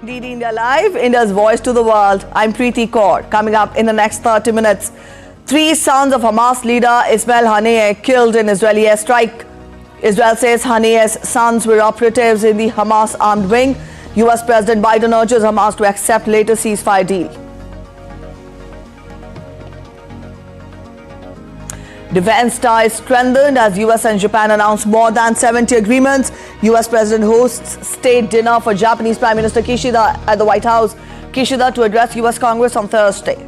Indeed, India Live, India's voice to the world. I'm Preeti Kaur. Coming up in the next 30 minutes, 3 sons of Hamas leader Ismail Haniyeh killed in Israeli airstrike. Israel says Haniyeh's sons were operatives in the Hamas armed wing. US President Biden urges Hamas to accept latest ceasefire deal. Defense ties strengthened as US and Japan announced more than 70 agreements. US President hosts state dinner for Japanese Prime Minister Kishida at the White House. Kishida to address US Congress on Thursday.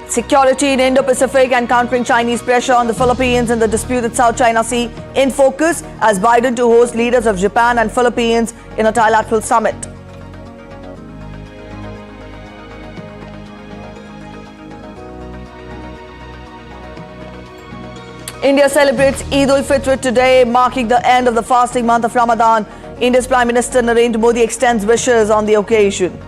Security in Indo-Pacific and countering Chinese pressure on the Philippines in the disputed South China Sea in focus as Biden to host leaders of Japan and Philippines in a trilateral summit. India celebrates Eid-ul-Fitr today, marking the end of the fasting month of Ramadan. India's Prime Minister Narendra Modi extends wishes on the occasion.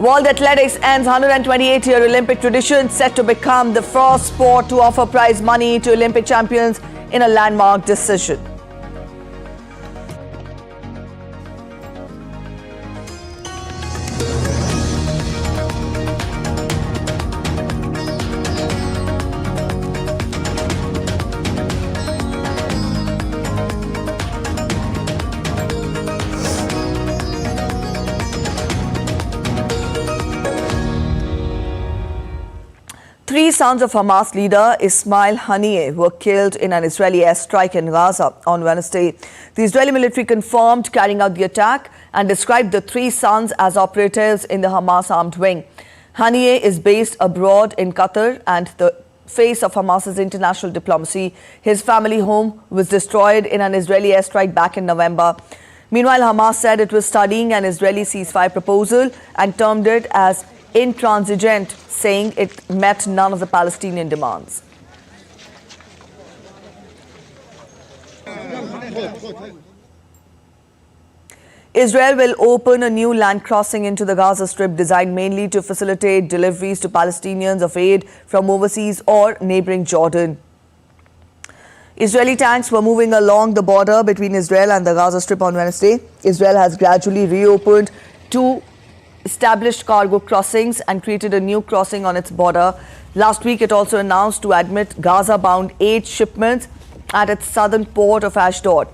World Athletics ends 128-year Olympic tradition, set to become the first sport to offer prize money to Olympic champions in a landmark decision. Three sons of Hamas leader Ismail Haniyeh were killed in an Israeli airstrike in Gaza on Wednesday. The Israeli military confirmed carrying out the attack and described the 3 sons as operatives in the Hamas armed wing. Haniyeh is based abroad in Qatar and the face of Hamas's international diplomacy. His family home was destroyed in an Israeli airstrike back in November. Meanwhile, Hamas said it was studying an Israeli ceasefire proposal and termed it as intransigent, saying it met none of the Palestinian demands. Israel will open a new land crossing into the Gaza Strip designed mainly to facilitate deliveries to Palestinians of aid from overseas or neighboring Jordan. Israeli tanks were moving along the border between Israel and the Gaza Strip on Wednesday. Israel has gradually reopened 2 established cargo crossings and created a new crossing on its border. Last week, it also announced to admit Gaza-bound aid shipments at its southern port of Ashdod.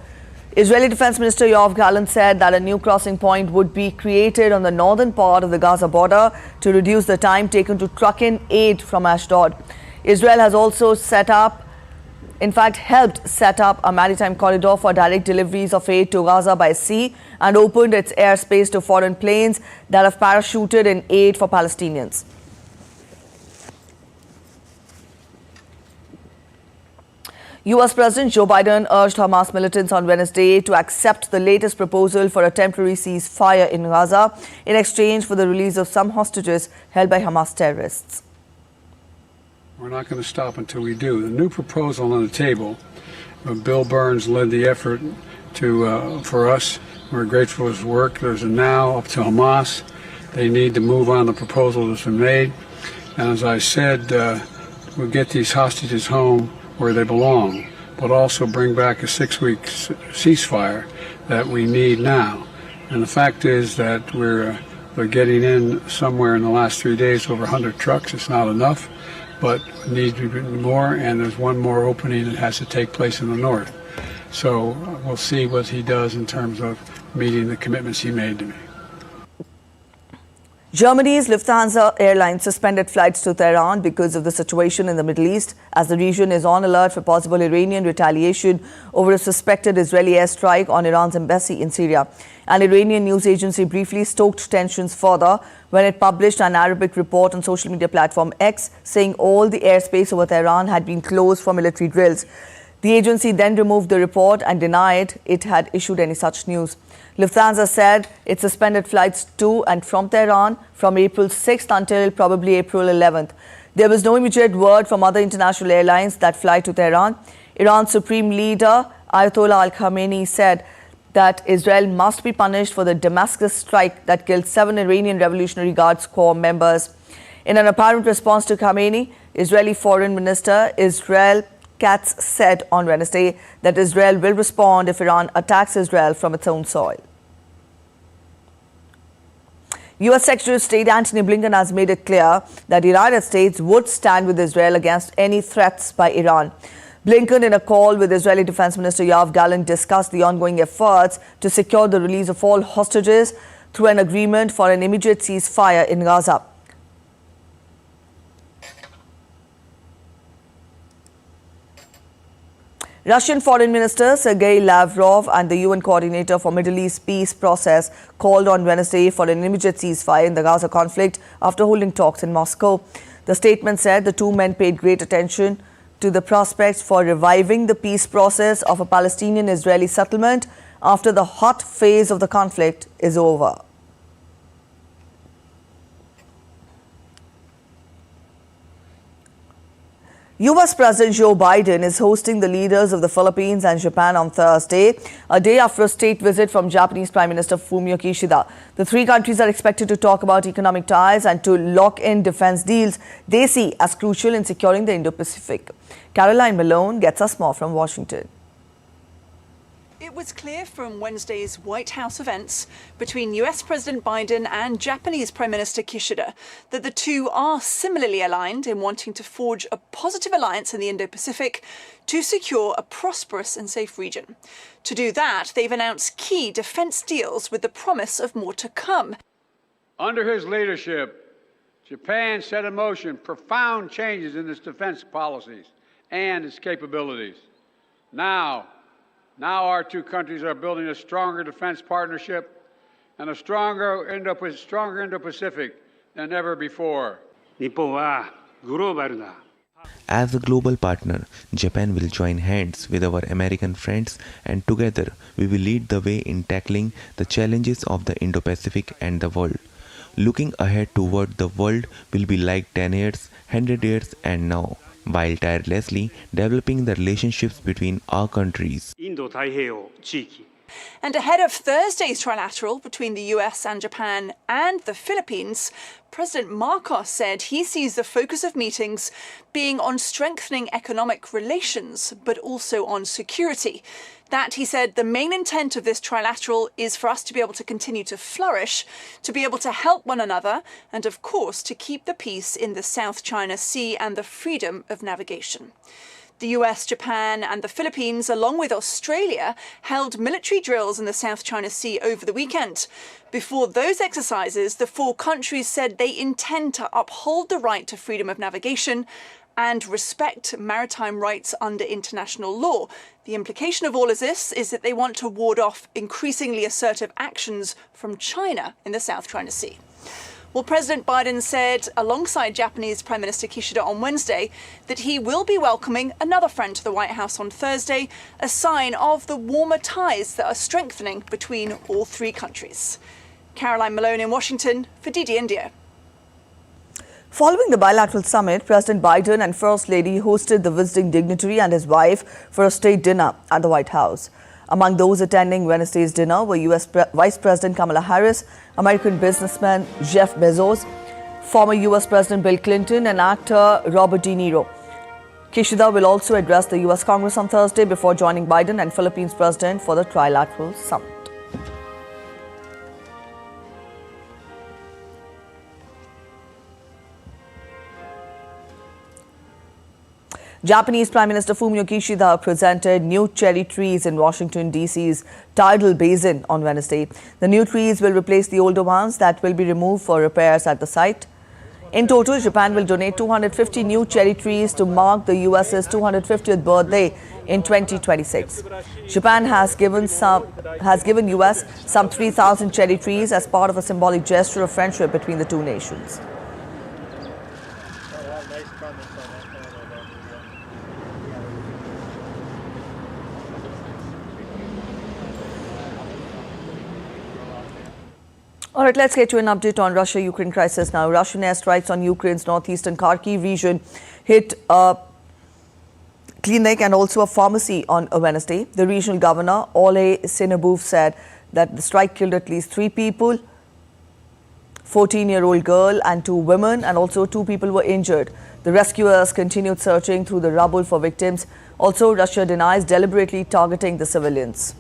Israeli Defense Minister Yoav Gallant said that a new crossing point would be created on the northern part of the Gaza border to reduce the time taken to truck in aid from Ashdod. Israel has also helped set up a maritime corridor for direct deliveries of aid to Gaza by sea and opened its airspace to foreign planes that have parachuted in aid for Palestinians. US President Joe Biden urged Hamas militants on Wednesday to accept the latest proposal for a temporary ceasefire in Gaza in exchange for the release of some hostages held by Hamas terrorists. We're not going to stop until we do. The new proposal on the table, Bill Burns led the effort for us. We're grateful for his work. There's a now up to Hamas. They need to move on the proposal that's been made. And as I said, we'll get these hostages home where they belong, but also bring back a 6-week ceasefire that we need now. And the fact is that we're getting in somewhere in the last 3 days over 100 trucks. It's not enough, but needs to be more, and there's one more opening that has to take place in the north. So we'll see what he does in terms of meeting the commitments he made to me. Germany's Lufthansa Airlines suspended flights to Tehran because of the situation in the Middle East, as the region is on alert for possible Iranian retaliation over a suspected Israeli airstrike on Iran's embassy in Syria. An Iranian news agency briefly stoked tensions further when it published an Arabic report on social media platform X, saying all the airspace over Tehran had been closed for military drills. The agency then removed the report and denied it had issued any such news. Lufthansa said it suspended flights to and from Tehran from April 6th until probably April 11th. There was no immediate word from other international airlines that fly to Tehran. Iran's supreme leader, Ayatollah Al-Khamenei, said that Israel must be punished for the Damascus strike that killed 7 Iranian Revolutionary Guards Corps members. In an apparent response to Khamenei, Israeli Foreign Minister Israel Katz said on Wednesday that Israel will respond if Iran attacks Israel from its own soil. U.S. Secretary of State Antony Blinken has made it clear that the United States would stand with Israel against any threats by Iran. Blinken, in a call with Israeli Defense Minister Yoav Gallant, discussed the ongoing efforts to secure the release of all hostages through an agreement for an immediate ceasefire in Gaza. Russian Foreign Minister Sergei Lavrov and the UN coordinator for Middle East peace process called on Wednesday for an immediate ceasefire in the Gaza conflict after holding talks in Moscow. The statement said the two men paid great attention to the prospects for reviving the peace process of a Palestinian-Israeli settlement after the hot phase of the conflict is over. U.S. President Joe Biden is hosting the leaders of the Philippines and Japan on Thursday, a day after a state visit from Japanese Prime Minister Fumio Kishida. The three countries are expected to talk about economic ties and to lock in defense deals they see as crucial in securing the Indo-Pacific. Caroline Malone gets us more from Washington. It was clear from Wednesday's White House events between US President Biden and Japanese Prime Minister Kishida that the two are similarly aligned in wanting to forge a positive alliance in the Indo-Pacific to secure a prosperous and safe region. To do that, they've announced key defense deals with the promise of more to come. Under his leadership, Japan set in motion profound changes in its defense policies and its capabilities. Now our two countries are building a stronger defense partnership and a stronger Indo-Pacific than ever before. As a global partner, Japan will join hands with our American friends, and together we will lead the way in tackling the challenges of the Indo-Pacific and the world. Looking ahead toward the world will be like 10 years, 100 years and now, while tirelessly developing the relationships between our countries. And ahead of Thursday's trilateral between the US and Japan and the Philippines, President Marcos said he sees the focus of meetings being on strengthening economic relations, but also on security. That, he said, the main intent of this trilateral is for us to be able to continue to flourish, to be able to help one another, and of course to keep the peace in the South China Sea and the freedom of navigation. The US, Japan and the Philippines, along with Australia, held military drills in the South China Sea over the weekend. Before those exercises, the four countries said they intend to uphold the right to freedom of navigation and respect maritime rights under international law. The implication of all of this is that they want to ward off increasingly assertive actions from China in the South China Sea. Well, President Biden said, alongside Japanese Prime Minister Kishida on Wednesday, that he will be welcoming another friend to the White House on Thursday, a sign of the warmer ties that are strengthening between all three countries. Caroline Malone in Washington for DD India. Following the bilateral summit, President Biden and First Lady hosted the visiting dignitary and his wife for a state dinner at the White House. Among those attending Wednesday's dinner were U.S. Vice President Kamala Harris, American businessman Jeff Bezos, former U.S. President Bill Clinton and actor Robert De Niro. Kishida will also address the U.S. Congress on Thursday before joining Biden and Philippines President for the Trilateral Summit. Japanese Prime Minister Fumio Kishida presented new cherry trees in Washington, D.C.'s tidal basin on Wednesday. The new trees will replace the older ones that will be removed for repairs at the site. In total, Japan will donate 250 new cherry trees to mark the U.S.'s 250th birthday in 2026. Japan has given U.S. some 3,000 cherry trees as part of a symbolic gesture of friendship between the two nations. All right, let's get you an update on Russia-Ukraine crisis now. Russian airstrikes on Ukraine's northeastern Kharkiv region hit a clinic and also a pharmacy on Wednesday. The regional governor, Oleh Sinabov, said that the strike killed at least 3 people. 14-year-old girl and 2 women, and also 2 people were injured. The rescuers continued searching through the rubble for victims. Also, Russia denies deliberately targeting the civilians.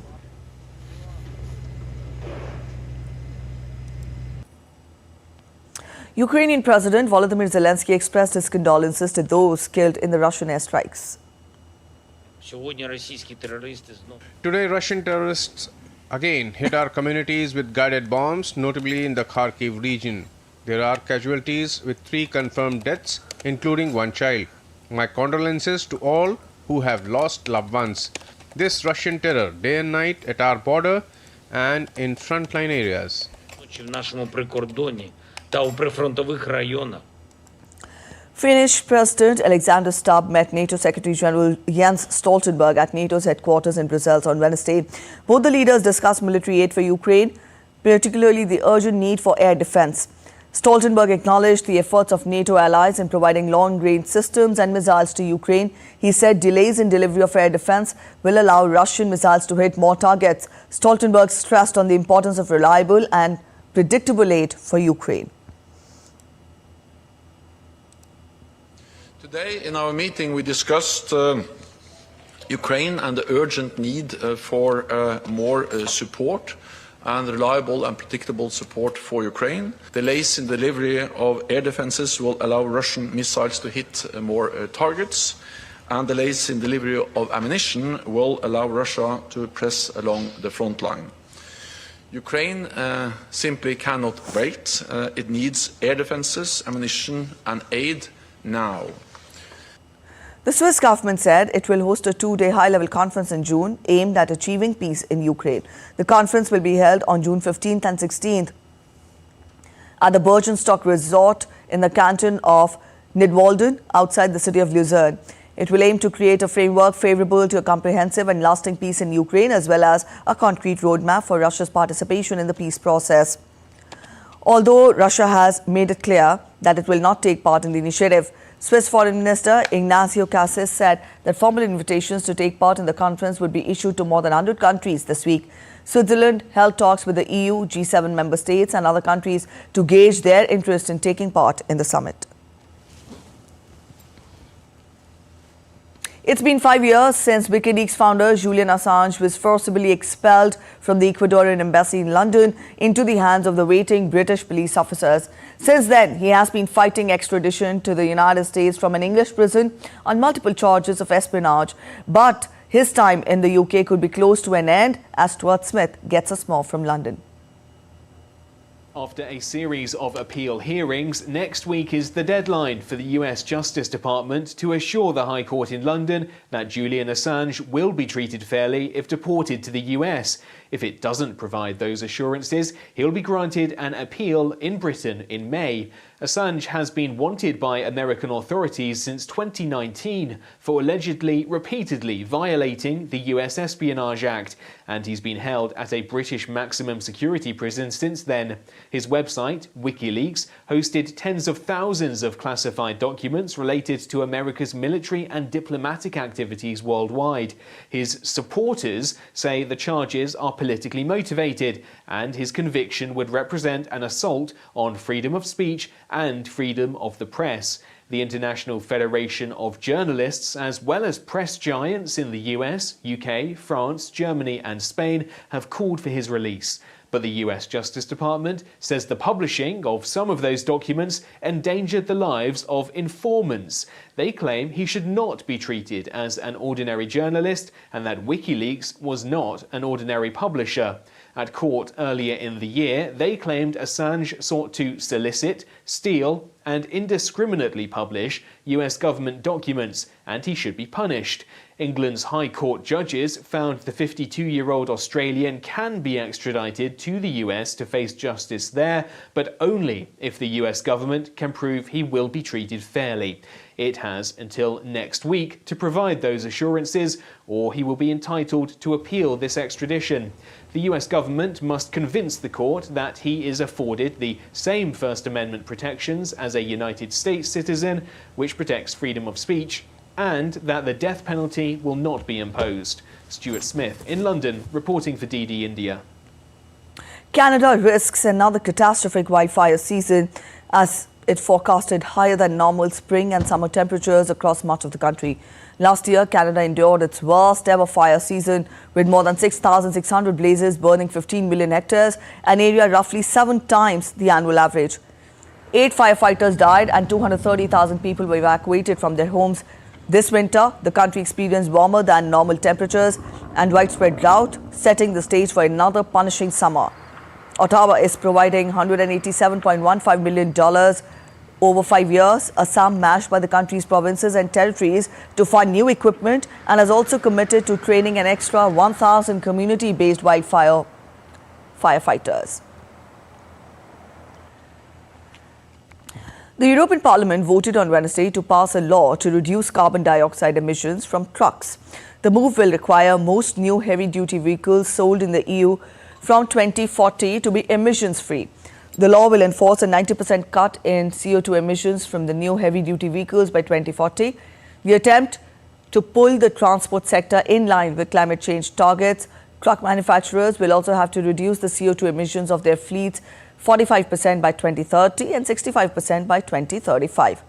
Ukrainian President Volodymyr Zelensky expressed his condolences to those killed in the Russian airstrikes. Today, Russian terrorists again hit our communities with guided bombs, notably in the Kharkiv region. There are casualties with 3 confirmed deaths, including 1 child. My condolences to all who have lost loved ones. This Russian terror, day and night at our border and in frontline areas. Finnish President Alexander Stubb met NATO Secretary General Jens Stoltenberg at NATO's headquarters in Brussels on Wednesday. Both the leaders discussed military aid for Ukraine, particularly the urgent need for air defense. Stoltenberg acknowledged the efforts of NATO allies in providing long-range systems and missiles to Ukraine. He said delays in delivery of air defense will allow Russian missiles to hit more targets. Stoltenberg stressed on the importance of reliable and predictable aid for Ukraine. Today in our meeting we discussed Ukraine and the urgent need for more support and reliable and predictable support for Ukraine. Delays in delivery of air defenses will allow Russian missiles to hit more targets, and delays in delivery of ammunition will allow Russia to press along the front line. Ukraine simply cannot wait. It needs air defenses, ammunition and aid now. The Swiss government said it will host a 2-day high-level conference in June aimed at achieving peace in Ukraine. The conference will be held on June 15th and 16th at the Birkenstock Resort in the canton of Nidwalden outside the city of Lucerne. It will aim to create a framework favorable to a comprehensive and lasting peace in Ukraine, as well as a concrete roadmap for Russia's participation in the peace process. Although Russia has made it clear that it will not take part in the initiative, Swiss Foreign Minister Ignacio Cassis said that formal invitations to take part in the conference would be issued to more than 100 countries this week. Switzerland held talks with the EU, G7 member states and other countries to gauge their interest in taking part in the summit. It's been 5 years since WikiLeaks founder Julian Assange was forcibly expelled from the Ecuadorian embassy in London into the hands of the waiting British police officers. Since then, he has been fighting extradition to the United States from an English prison on multiple charges of espionage. But his time in the UK could be close to an end, as Stuart Smith gets us more from London. After a series of appeal hearings, next week is the deadline for the US Justice Department to assure the High Court in London that Julian Assange will be treated fairly if deported to the US. If it doesn't provide those assurances, he'll be granted an appeal in Britain in May. Assange has been wanted by American authorities since 2019 for allegedly repeatedly violating the US Espionage Act, and he's been held at a British maximum security prison since then. His website, WikiLeaks, hosted tens of thousands of classified documents related to America's military and diplomatic activities worldwide. His supporters say the charges are politically motivated, and his conviction would represent an assault on freedom of speech and freedom of the press. The International Federation of Journalists, as well as press giants in the US, UK, France, Germany and Spain, have called for his release. But the US Justice Department says the publishing of some of those documents endangered the lives of informants. They claim he should not be treated as an ordinary journalist and that WikiLeaks was not an ordinary publisher. At court earlier in the year, they claimed Assange sought to solicit, steal and indiscriminately publish US government documents, and he should be punished. England's High Court judges found the 52-year-old Australian can be extradited to the US to face justice there, but only if the US government can prove he will be treated fairly. It has until next week to provide those assurances, or he will be entitled to appeal this extradition. The US government must convince the court that he is afforded the same First Amendment protections as a United States citizen, which protects freedom of speech, and that the death penalty will not be imposed. Stuart Smith in London, reporting for DD India. Canada risks another catastrophic wildfire season as it forecasted higher than normal spring and summer temperatures across much of the country. Last year, Canada endured its worst ever fire season with more than 6,600 blazes burning 15 million hectares, an area roughly 7 times the annual average. 8 firefighters died and 230,000 people were evacuated from their homes. This winter, the country experienced warmer than normal temperatures and widespread drought, setting the stage for another punishing summer. Ottawa is providing $187.15 million over 5 years, a sum matched by the country's provinces and territories to fund new equipment, and has also committed to training an extra 1,000 community-based wildfire firefighters. The European Parliament voted on Wednesday to pass a law to reduce carbon dioxide emissions from trucks. The move will require most new heavy-duty vehicles sold in the EU from 2040 to be emissions-free. The law will enforce a 90% cut in CO2 emissions from the new heavy-duty vehicles by 2040. The attempt to pull the transport sector in line with climate change targets. Truck manufacturers will also have to reduce the CO2 emissions of their fleets 45% by 2030 and 65% by 2035.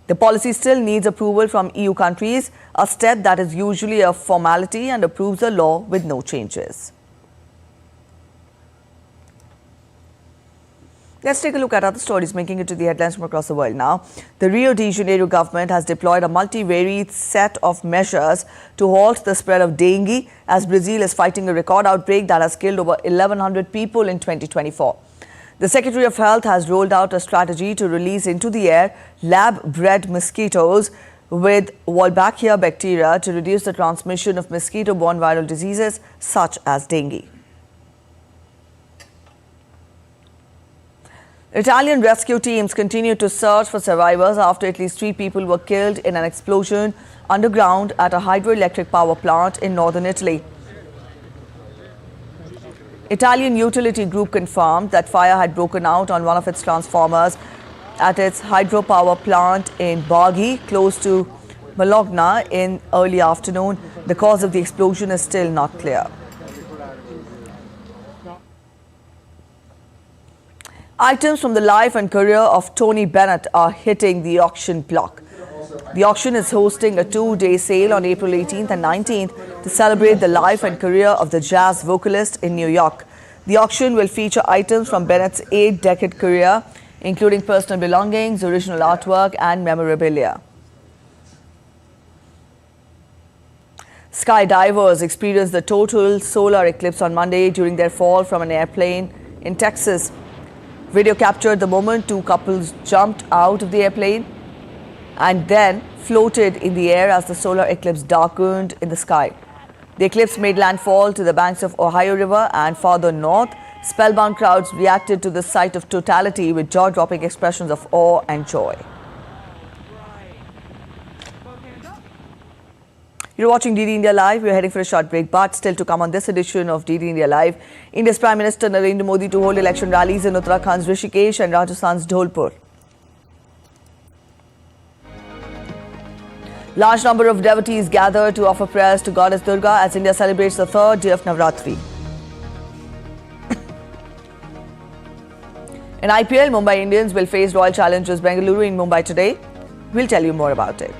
The policy still needs approval from EU countries, a step that is usually a formality and approves the law with no changes. Let's take a look at other stories making it to the headlines from across the world now. The Rio de Janeiro government has deployed a multivariate set of measures to halt the spread of dengue as Brazil is fighting a record outbreak that has killed over 1,100 people in 2024. The Secretary of Health has rolled out a strategy to release into the air lab-bred mosquitoes with Wolbachia bacteria to reduce the transmission of mosquito-borne viral diseases such as dengue. Italian rescue teams continue to search for survivors after at least 3 people were killed in an explosion underground at a hydroelectric power plant in northern Italy. Italian utility group confirmed that fire had broken out on one of its transformers at its hydropower plant in Baghi, close to Bologna, in early afternoon. The cause of the explosion is still not clear. Items from the life and career of Tony Bennett are hitting the auction block. The auction is hosting a 2-day sale on April 18th and 19th to celebrate the life and career of the jazz vocalist in New York. The auction will feature items from Bennett's 8-decade career, including personal belongings, original artwork, and memorabilia. Skydivers experienced the total solar eclipse on Monday during their fall from an airplane in Texas. Video captured the moment 2 couples jumped out of the airplane and then floated in the air as the solar eclipse darkened in the sky. The eclipse made landfall to the banks of Ohio River and farther north. Spellbound crowds reacted to the sight of totality with jaw-dropping expressions of awe and joy. You're watching DD India Live. We're heading for a short break, but still to come on this edition of DD India Live, India's Prime Minister Narendra Modi to hold election rallies in Uttarakhand's Rishikesh and Rajasthan's Dholpur. Large number of devotees gather to offer prayers to Goddess Durga as India celebrates the 3rd day of Navratri. In IPL, Mumbai Indians will face Royal Challengers Bengaluru in Mumbai today. We'll tell you more about it.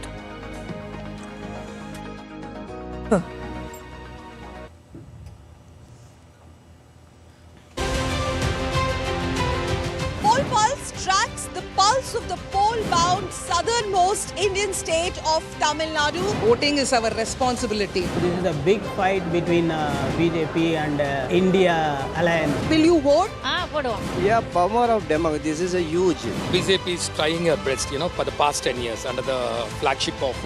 Of the pole-bound southernmost Indian state of Tamil Nadu. Voting is our responsibility. This is a big fight between BJP and India alliance. Will you vote? Yeah, power of democracy. This is a huge. BJP is trying her best, for the past 10 years under the flagship of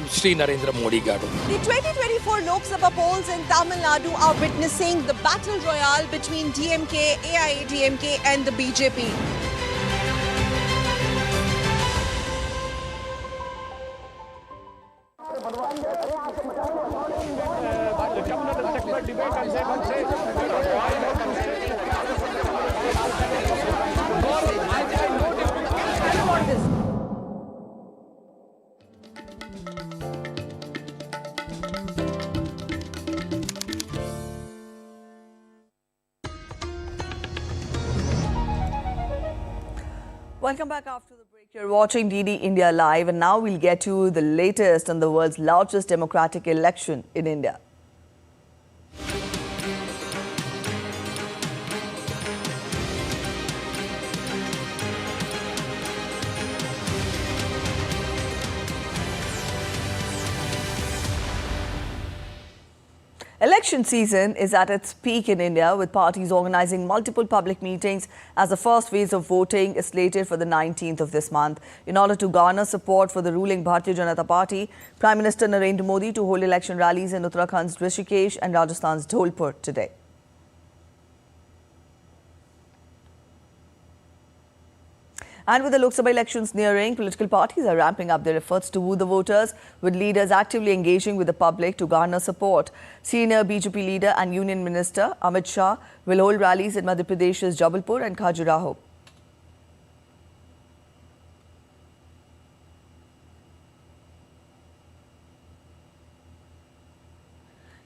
Sri Narendra Modi Garu. The 2024 Lok Sabha polls in Tamil Nadu are witnessing the battle royale between DMK, AIADMK and the BJP. Welcome back after the break. You're watching DD India Live, and now we'll get to the latest on the world's largest democratic election in India. Election season is at its peak in India, with parties organising multiple public meetings as the first phase of voting is slated for the 19th of this month. In order to garner support for the ruling Bharatiya Janata Party, Prime Minister Narendra Modi to hold election rallies in Uttarakhand's Rishikesh and Rajasthan's Dholpur today. And with the Lok Sabha elections nearing, political parties are ramping up their efforts to woo the voters, with leaders actively engaging with the public to garner support. Senior BJP leader and Union Minister Amit Shah will hold rallies in Madhya Pradesh's Jabalpur and Khajuraho.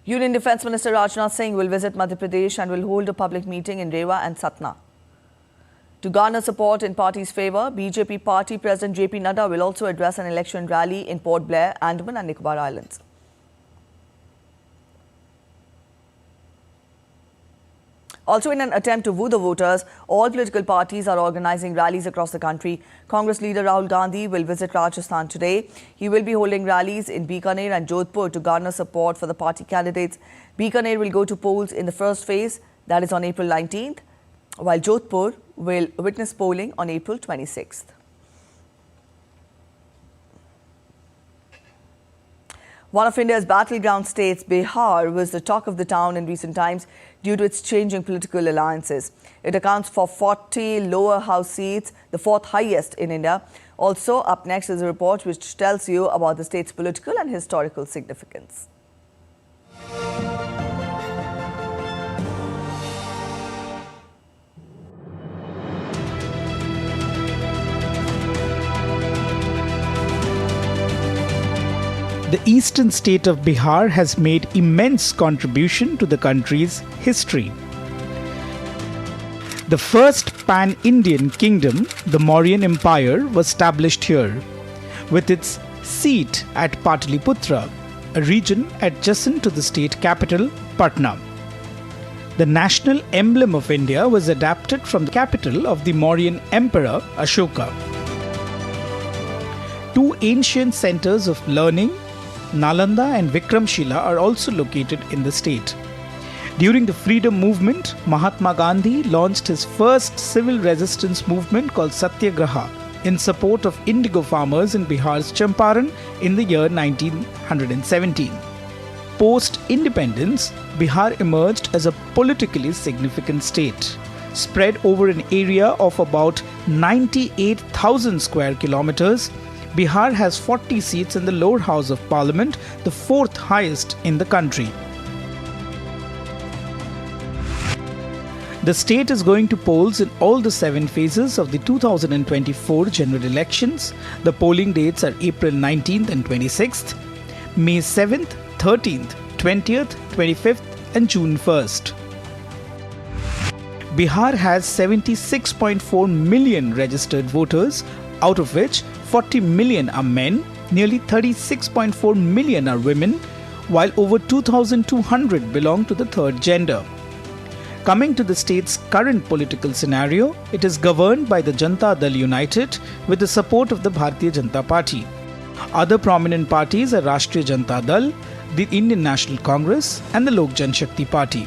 Union Defence Minister Rajnath Singh will visit Madhya Pradesh and will hold a public meeting in Rewa and Satna. To garner support in party's favour, BJP party President JP Nadu will also address an election rally in Port Blair, Andaman and Nicobar Islands. Also, in an attempt to woo the voters, all political parties are organising rallies across the country. Congress leader Rahul Gandhi will visit Rajasthan today. He will be holding rallies in Bikaner and Jodhpur to garner support for the party candidates. Bikaner will go to polls in the first phase, that is on April 19th, while Jodhpur will witness polling on April 26th. One of India's battleground states, Bihar, was the talk of the town in recent times due to its changing political alliances. It accounts for 40 lower house seats, the fourth highest in India. Also, up next is a report which tells you about the state's political and historical significance. The eastern state of Bihar has made immense contribution to the country's history. The first pan-Indian kingdom, the Mauryan Empire, was established here, with its seat at Pataliputra, a region adjacent to the state capital, Patna. The national emblem of India was adapted from the capital of the Mauryan Emperor, Ashoka. Two ancient centers of learning, Nalanda and Vikramshila, are also located in the state. During the freedom movement, Mahatma Gandhi launched his first civil resistance movement called Satyagraha in support of indigo farmers in Bihar's Champaran in the year 1917. Post-independence, Bihar emerged as a politically significant state. Spread over an area of about 98,000 square kilometers, Bihar has 40 seats in the lower house of parliament, the fourth highest in the country. The state is going to polls in all the 7 phases of the 2024 general elections. The polling dates are April 19th and 26th, May 7th, 13th, 20th, 25th and June 1st. Bihar has 76.4 million registered voters, out of which 40 million are men, nearly 36.4 million are women, while over 2,200 belong to the third gender. Coming to the state's current political scenario, it is governed by the Janata Dal United with the support of the Bharatiya Janata Party. Other prominent parties are Rashtriya Janata Dal, the Indian National Congress and the Lok Janshakti Party.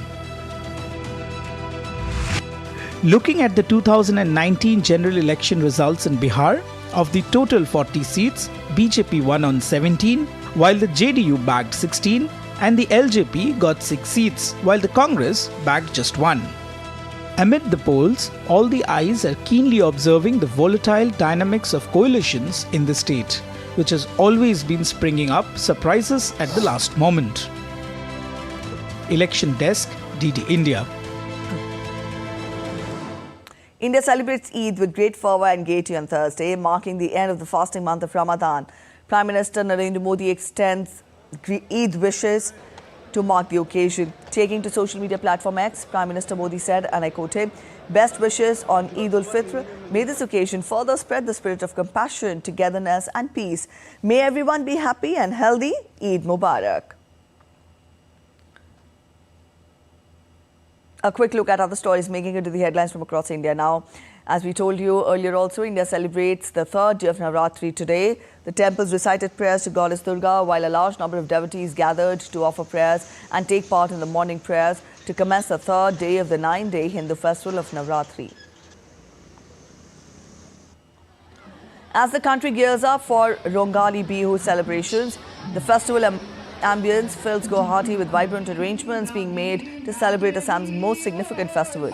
Looking at the 2019 general election results in Bihar, of the total 40 seats, BJP won on 17, while the JDU bagged 16 and the LJP got 6 seats, while the Congress bagged just 1. Amid the polls, all the eyes are keenly observing the volatile dynamics of coalitions in the state, which has always been springing up surprises at the last moment. Election Desk, DD India. India celebrates Eid with great fervour and gaiety on Thursday, marking the end of the fasting month of Ramadan. Prime Minister Narendra Modi extends Eid wishes to mark the occasion. Taking to social media platform X, Prime Minister Modi said, and I quote him, Best wishes on Eid-ul-Fitr. May this occasion further spread the spirit of compassion, togetherness and peace. May everyone be happy and healthy. Eid Mubarak. A quick look at other stories making it to the headlines from across India now. As we told you earlier also, India celebrates the third day of Navratri today. The temples recited prayers to Goddess Durga, while a large number of devotees gathered to offer prayers and take part in the morning prayers to commence the third day of the 9-day Hindu festival of Navratri. As the country gears up for Rongali Bihu celebrations, the festival ambience fills Guwahati with vibrant arrangements being made to celebrate Assam's most significant festival.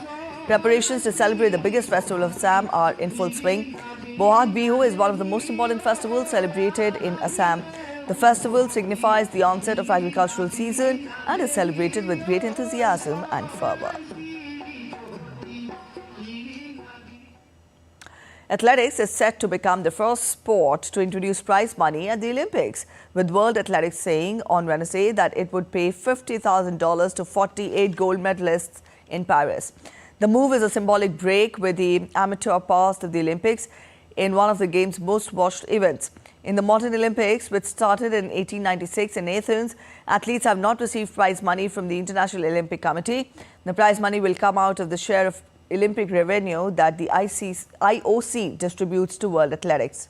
Preparations to celebrate the biggest festival of Assam are in full swing. Bohag Bihu is one of the most important festivals celebrated in Assam. The festival signifies the onset of agricultural season and is celebrated with great enthusiasm and fervour. Athletics is set to become the first sport to introduce prize money at the Olympics, with World Athletics saying on Wednesday that it would pay $50,000 to 48 gold medalists in Paris. The move is a symbolic break with the amateur past of the Olympics in one of the game's most watched events. In the modern Olympics, which started in 1896 in Athens, athletes have not received prize money from the International Olympic Committee. The prize money will come out of the share of Olympic revenue that the IOC distributes to World Athletics.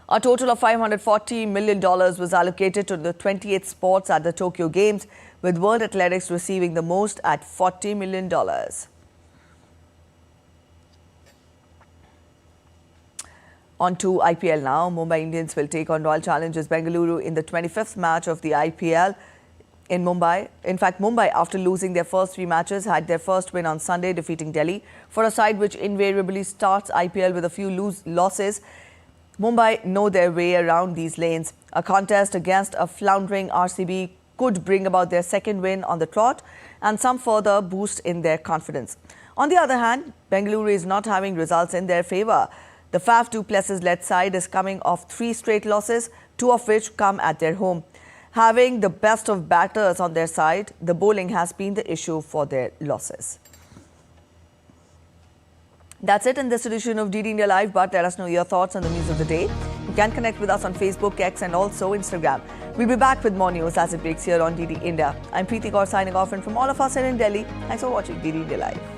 A total of $540 million was allocated to the 28 sports at the Tokyo Games, with World Athletics receiving the most at $40 million. On to IPL now. Mumbai Indians will take on Royal Challengers Bengaluru in the 25th match of the IPL in Mumbai. In fact, Mumbai, after losing their first 3 matches, had their first win on Sunday, defeating Delhi. For a side which invariably starts IPL with a few losses, Mumbai know their way around these lanes. A contest against a floundering RCB could bring about their second win on the trot and some further boost in their confidence. On the other hand, Bengaluru is not having results in their favour. The Faf du Plessis-led side is coming off 3 straight losses, 2 of which come at their home. Having the best of batters on their side, the bowling has been the issue for their losses. That's it in this edition of DD India Live, but let us know your thoughts on the news of the day. You can connect with us on Facebook, X and also Instagram. We'll be back with more news as it breaks here on DD India. I'm Preeti Kaur signing off, and from all of us here in Delhi, thanks for watching DD India Live.